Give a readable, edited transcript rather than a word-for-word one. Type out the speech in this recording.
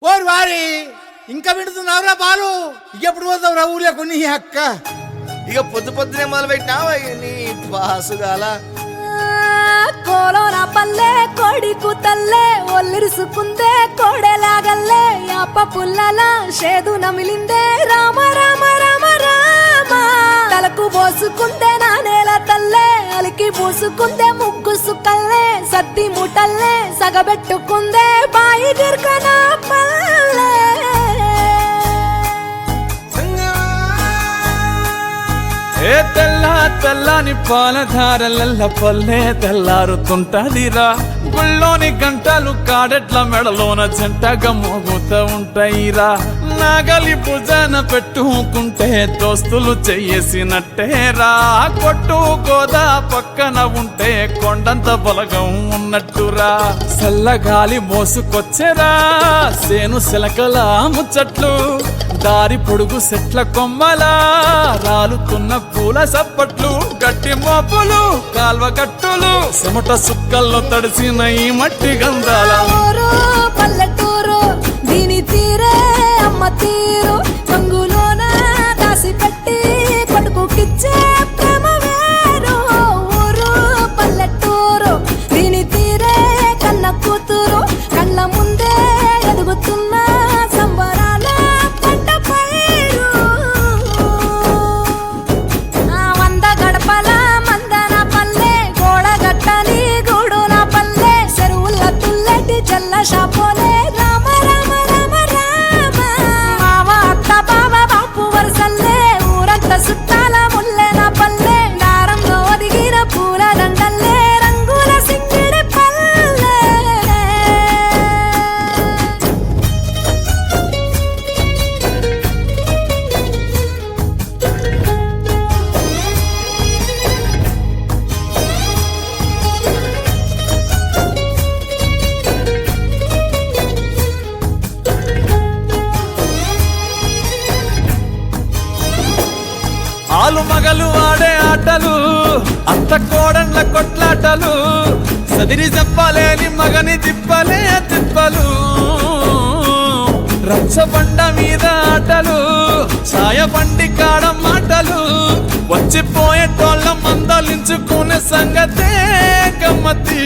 ఓరు వారి ఇంకా వింటున్నావురా బాలు ఎప్పుడు పోతావురా ఊళ్ళో కొన్ని అక్క ఇక పొద్దు పొద్దునే మొదలు పెట్టినావా నీ బాసుగాల కోలోన పల్లె కోడి కూతల్లే ఒల్లిరుసుకుందే కోడెలాగల్లే యాప పుల్లల షేదు నమిలిందే రామ రామ రామ రామ తలకు పోసుకుందే నానేల తల్లే అలికి పూసుకుందే ముగ్గు సుక్కల్లే సత్తి ముటల్లే సగబెట్టుకుందే బాయి దిర్కన పల్లె ఏ తెల్ల తెల్లని పాలధారలల్ల పల్లె తెల్లారుతుంటదిరా గుళ్ళోని గంటలు కాడెట్ల మెడలోన జంటగా మోగుతూ ఉంటాయిరా నాగలి భుజాన పెట్టుకుంటే దోస్తులు చెయ్యేసినట్టేరా కొట్టు గోదా పక్కన ఉంటే కొండంత బలగం ఉన్నట్టురా చల్లగాలి మోసుకొచ్చెరా సేను శిలకల ముచ్చట్లు దారి పొడుగు సెట్ల కొమ్మలా రాలుతున్న పూల సప్పట్లు గట్టి మోపులు కాల్వ కట్టులు చెమట సుక్కల్లో తడిసిన ఈ మట్టి గంధాల పల్లెటూరు దీని తీరే అమ్మ తీరు రంగులోన దాసి పెట్టి కొడుకుకిచ్చే ప్రేమ వేరు ఊరు పల్లెటూరు దీని తీరే కన్న కూతురు కళ్ళ ముందే ఎదుగుతున్న సంబరాల పంట పైరు వంద గడపల మందన పల్లె గోడ గట్టని గూడున పల్లె చెరువుల తుల్లటి జల్ల షాపోలే రామ రామ రామ రామ మావ అత్త బావ బాపు వరసల్లే ఊరంత సుట్టాల ముల్లెన పల్లె దారంలో ఒదిగిన పూల దండల్లే రంగుల సింగిడి పల్లె ఆలు మగలు ఆడే ఆటలు అంత కోడన్ల కొట్లాటలు సదిరి చెప్పలేని మగని తిప్పలే తిప్పలు రచ్చబండ మీద ఆటలు సాయబండి కాడ మాటలు వచ్చిపోయేటోళ్ళ మందలించుకునే సంగతే గమ్మతి